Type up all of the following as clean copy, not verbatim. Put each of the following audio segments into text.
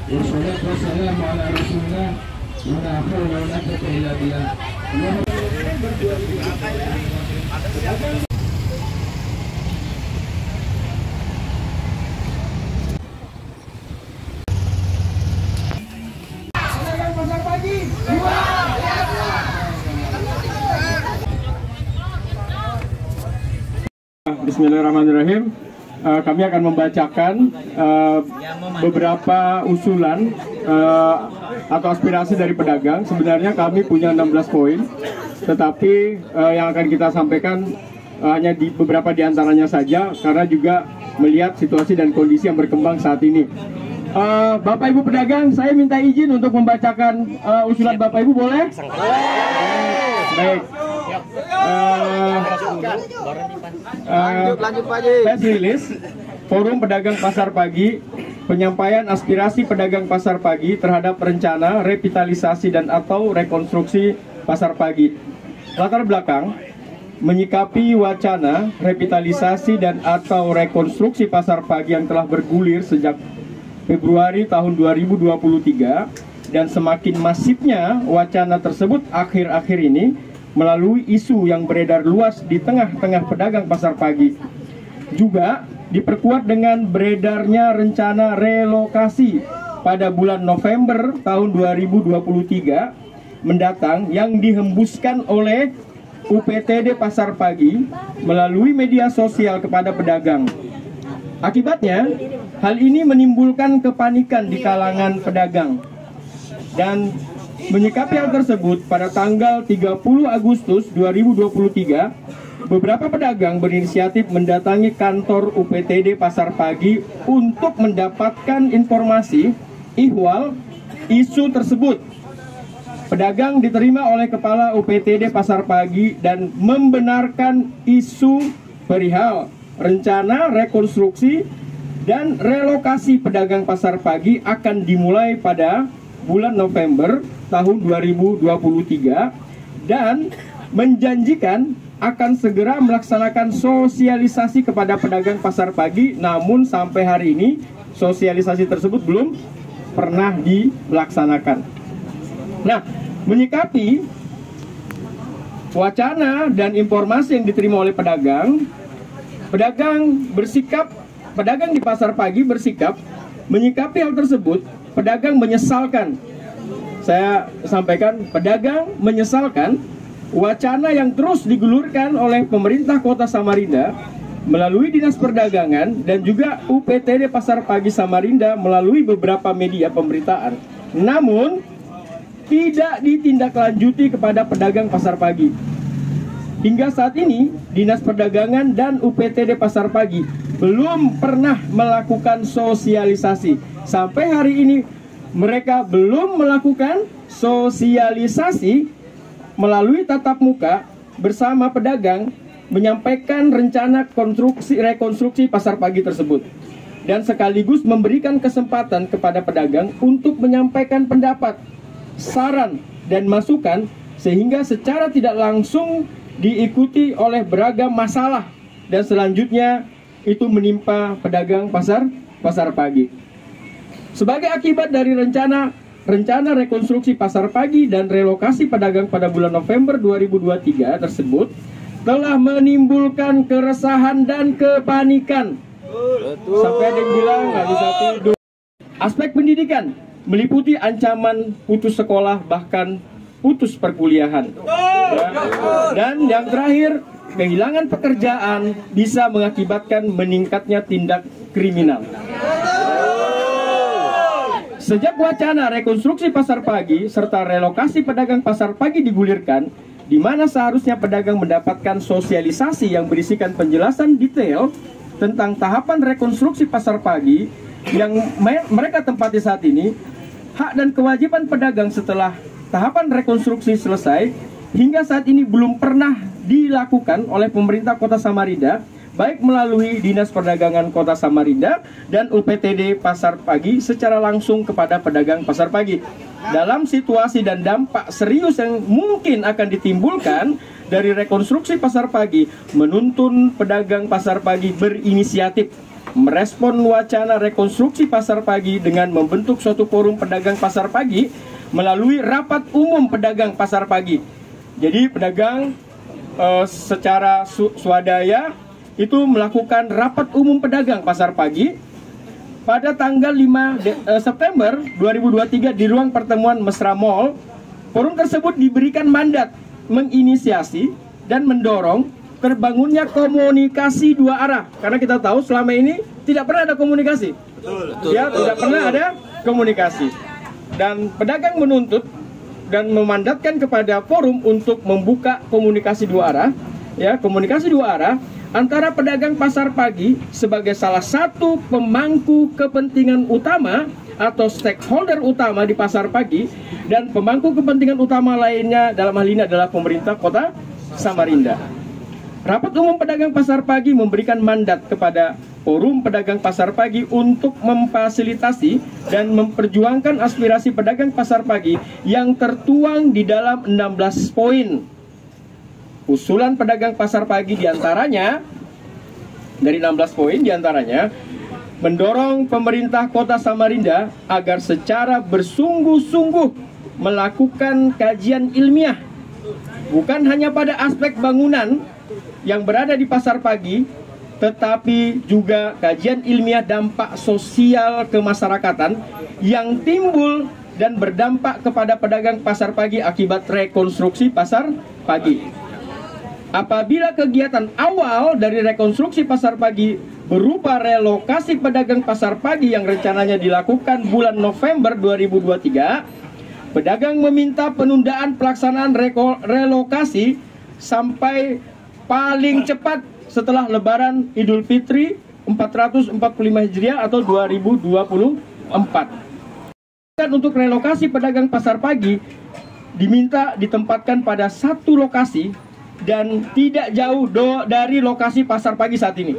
Wassalatu wassalamu ala rasulillah wa la haula wa la quwwata illa billah. Pasar pagi. Bismillahirrahmanirrahim. Kami akan membacakan beberapa usulan atau aspirasi dari pedagang. Sebenarnya kami punya 16 poin, tetapi yang akan kita sampaikan hanya di beberapa diantaranya saja, karena juga melihat situasi dan kondisi yang berkembang saat ini. Bapak Ibu pedagang, saya minta izin untuk membacakan usulan Bapak Ibu, boleh? Baik. Lanjut Pak Haji. Press release Forum Pedagang Pasar Pagi, penyampaian aspirasi pedagang pasar pagi terhadap rencana revitalisasi dan atau rekonstruksi pasar pagi. Latar belakang, menyikapi wacana revitalisasi dan atau rekonstruksi pasar pagi yang telah bergulir sejak Februari tahun 2023 dan semakin masifnya wacana tersebut akhir-akhir ini melalui isu yang beredar luas di tengah-tengah pedagang pasar pagi. Juga diperkuat dengan beredarnya rencana relokasi pada bulan November tahun 2023 mendatang yang dihembuskan oleh UPTD Pasar Pagi melalui media sosial kepada pedagang. Akibatnya, hal ini menimbulkan kepanikan di kalangan pedagang. Dan menyikapi hal tersebut, pada tanggal 30 Agustus 2023, beberapa pedagang berinisiatif mendatangi kantor UPTD Pasar Pagi untuk mendapatkan informasi ihwal isu tersebut. Pedagang diterima oleh Kepala UPTD Pasar Pagi dan membenarkan isu perihal rencana rekonstruksi dan relokasi pedagang pasar pagi akan dimulai pada bulan November tahun 2023 dan menjanjikan akan segera melaksanakan sosialisasi kepada pedagang pasar pagi. Namun sampai hari ini sosialisasi tersebut belum pernah dilaksanakan. Nah, menyikapi wacana dan informasi yang diterima oleh pedagang di pasar pagi bersikap menyikapi hal tersebut. Pedagang menyesalkan, saya sampaikan, pedagang menyesalkan wacana yang terus digulurkan oleh pemerintah Kota Samarinda melalui Dinas Perdagangan dan juga UPTD Pasar Pagi Samarinda melalui beberapa media pemberitaan. Namun tidak ditindaklanjuti kepada pedagang pasar pagi. Hingga saat ini, Dinas Perdagangan dan UPTD Pasar Pagi belum pernah melakukan sosialisasi. Sampai hari ini, mereka belum melakukan sosialisasi melalui tatap muka bersama pedagang menyampaikan rencana rekonstruksi pasar pagi tersebut. Dan sekaligus memberikan kesempatan kepada pedagang untuk menyampaikan pendapat, saran, dan masukan sehingga secara tidak langsung diikuti oleh beragam masalah dan selanjutnya itu menimpa pedagang pasar pagi. Sebagai akibat dari rencana rekonstruksi pasar pagi dan relokasi pedagang pada bulan November 2023 tersebut telah menimbulkan keresahan dan kepanikan. Sampai ada yang bilang nggak bisa tidur. Aspek pendidikan meliputi ancaman putus sekolah bahkan putus perkuliahan. Dan yang terakhir, kehilangan pekerjaan bisa mengakibatkan meningkatnya tindak kriminal. Sejak wacana rekonstruksi pasar pagi serta relokasi pedagang pasar pagi digulirkan, di mana seharusnya pedagang mendapatkan sosialisasi yang berisikan penjelasan detail tentang tahapan rekonstruksi pasar pagi yang mereka tempati saat ini, hak dan kewajiban pedagang setelah tahapan rekonstruksi selesai hingga saat ini belum pernah dilakukan oleh pemerintah Kota Samarinda, baik melalui Dinas Perdagangan Kota Samarinda dan UPTD Pasar Pagi secara langsung kepada pedagang pasar pagi. Dalam situasi dan dampak serius yang mungkin akan ditimbulkan dari rekonstruksi pasar pagi, menuntun pedagang pasar pagi berinisiatif merespon wacana rekonstruksi pasar pagi dengan membentuk suatu forum pedagang pasar pagi melalui rapat umum pedagang pasar pagi. Jadi pedagang secara swadaya itu melakukan rapat umum pedagang pasar pagi pada tanggal 5 September 2023 di ruang pertemuan Mesra Mall. Forum tersebut diberikan mandat menginisiasi dan mendorong terbangunnya komunikasi dua arah, karena kita tahu selama ini tidak pernah ada komunikasi. Tidak pernah ada komunikasi. Dan pedagang menuntut dan memandatkan kepada forum untuk membuka komunikasi dua arah, ya, komunikasi dua arah antara pedagang pasar pagi sebagai salah satu pemangku kepentingan utama atau stakeholder utama di pasar pagi dan pemangku kepentingan utama lainnya, dalam hal ini adalah pemerintah Kota Samarinda. Rapat umum pedagang pasar pagi memberikan mandat kepada forum pedagang pasar pagi untuk memfasilitasi dan memperjuangkan aspirasi pedagang pasar pagi yang tertuang di dalam 16 poin. Usulan pedagang pasar pagi diantaranya, dari 16 poin diantaranya, mendorong pemerintah Kota Samarinda agar secara bersungguh-sungguh melakukan kajian ilmiah, bukan hanya pada aspek bangunan yang berada di pasar pagi, tetapi juga kajian ilmiah dampak sosial kemasyarakatan yang timbul dan berdampak kepada pedagang pasar pagi akibat rekonstruksi pasar pagi. Apabila kegiatan awal dari rekonstruksi pasar pagi berupa relokasi pedagang pasar pagi yang rencananya dilakukan bulan November 2023, pedagang meminta penundaan pelaksanaan relokasi sampai paling cepat setelah Lebaran Idul Fitri 445 Hijriah atau 2024. Untuk relokasi pedagang pasar pagi diminta ditempatkan pada satu lokasi dan tidak jauh dari lokasi pasar pagi saat ini.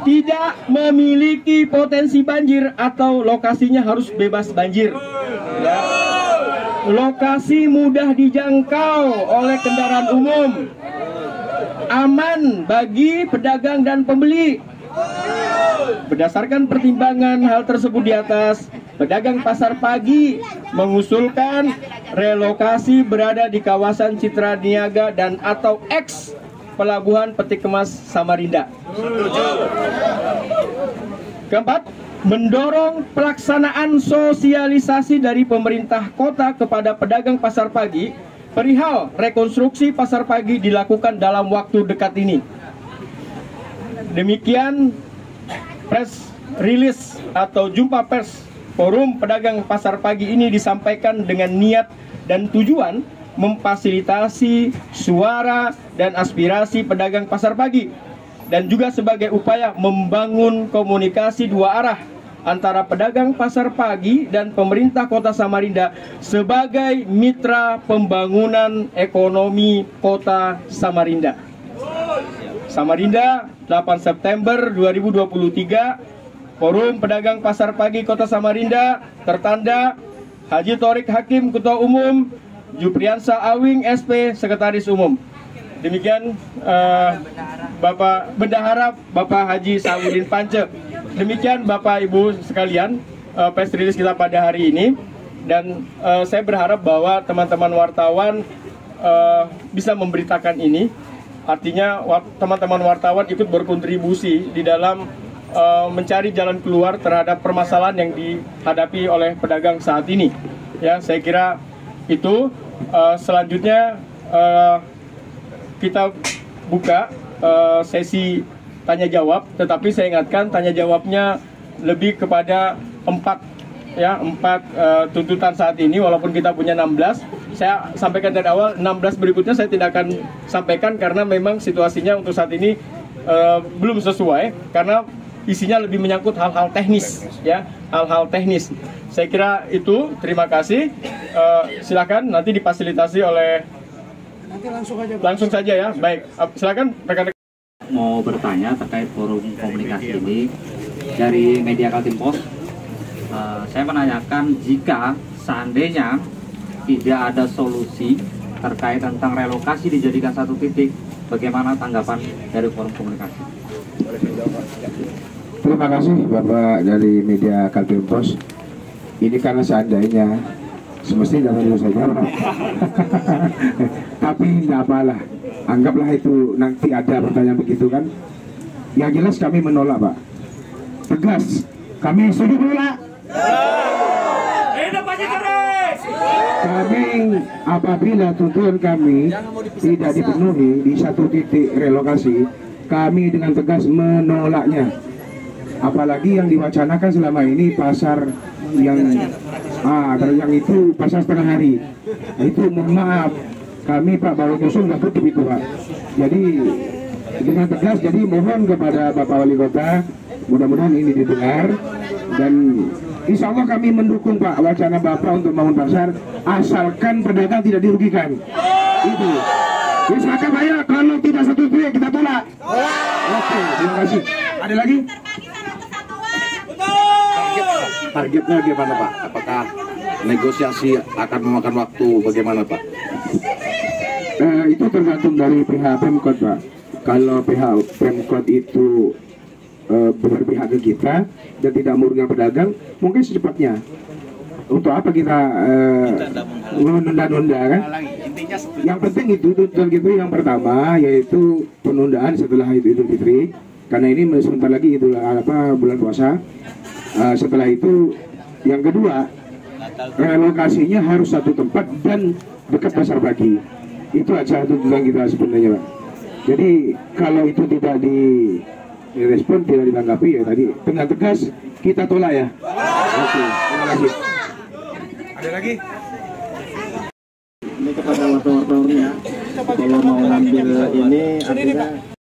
Tidak memiliki potensi banjir atau lokasinya harus bebas banjir. Lokasi mudah dijangkau oleh kendaraan umum, aman bagi pedagang dan pembeli. Berdasarkan pertimbangan hal tersebut di atas, pedagang pasar pagi mengusulkan relokasi berada di kawasan Citra Niaga dan atau X Pelabuhan Peti Kemas Samarinda. Keempat, mendorong pelaksanaan sosialisasi dari pemerintah kota kepada pedagang pasar pagi perihal rekonstruksi pasar pagi dilakukan dalam waktu dekat ini. Demikian press release atau jumpa pers forum pedagang pasar pagi ini disampaikan dengan niat dan tujuan memfasilitasi suara dan aspirasi pedagang pasar pagi dan juga sebagai upaya membangun komunikasi dua arah antara pedagang pasar pagi dan pemerintah Kota Samarinda sebagai mitra pembangunan ekonomi Kota Samarinda. Samarinda, 8 September 2023, Forum Pedagang Pasar Pagi Kota Samarinda, tertanda Haji Thorik Hakim Ketua Umum, Jupriansa Awing SP Sekretaris Umum. Demikian Bapak Bendahara Bapak Haji Sawudin Pance. Demikian Bapak Ibu sekalian press release kita pada hari ini. Dan saya berharap bahwa teman-teman wartawan bisa memberitakan ini. Artinya teman-teman wartawan ikut berkontribusi di dalam mencari jalan keluar terhadap permasalahan yang dihadapi oleh pedagang saat ini. Ya, saya kira itu. Selanjutnya kita buka sesi tanya jawab, tetapi saya ingatkan tanya jawabnya lebih kepada empat tuntutan saat ini, walaupun kita punya 16. Saya sampaikan dari awal, 16 berikutnya saya tidak akan sampaikan karena memang situasinya untuk saat ini belum sesuai, karena isinya lebih menyangkut hal-hal teknis, ya, hal-hal teknis. Saya kira itu. Terima kasih. Silakan nanti difasilitasi oleh. Nanti langsung saja ya. Baik, silakan rekan-rekan. Mau bertanya terkait forum komunikasi ini dari media Kaltim Pos. Saya menanyakan, jika seandainya tidak ada solusi terkait tentang relokasi dijadikan satu titik, bagaimana tanggapan dari forum komunikasi? Terima kasih Bapak dari media Kaltim Pos. Ini karena seandainya semestinya datang dulu saja Pak. Tapi tidak apalah, anggaplah itu nanti ada pertanyaan begitu kan. Yang jelas kami menolak Pak, tegas kami setuju menolak. Kami apabila tuntutan kami tidak dipenuhi di satu titik relokasi, kami dengan tegas menolaknya. Apalagi yang diwacanakan selama ini pasar yang itu pasar setengah hari. Itu mohon maaf, kami Pak baru nyusun nggak tutup itu Pak. Jadi dengan tegas, jadi mohon kepada Bapak Wali Kota, mudah-mudahan ini didengar dan insya Allah kami mendukung Pak wacana Bapak untuk bangun pasar, asalkan pedagang tidak dirugikan. Itu. Wis maka Pak, kalau tidak setuju kita tolak. Oke, terima kasih. Ada lagi? Targetnya bagaimana Pak? Apakah negosiasi akan memakan waktu? Bagaimana Pak? Itu tergantung dari pihak Pemkot Pak. Kalau pihak Pemkot itu berpihak ke kita dan tidak merugikan pedagang, mungkin secepatnya. Untuk apa kita menunda-nunda kan? Yang penting itu tuntutan gitu yang pertama yaitu penundaan setelah Idul Fitri, karena ini sebentar lagi itu bulan puasa. Setelah itu yang kedua, relokasinya harus satu tempat dan dekat pasar pagi. Itu aja tuntutan kita sebenarnya Pak. Jadi kalau itu tidak direspon, tidak ditanggapi ya tadi dengan tegas kita tolak ya. Oke, terima kasih. Ada lagi? Ini kepada wartawan-wartawannya, kalau mau ngambil ini artinya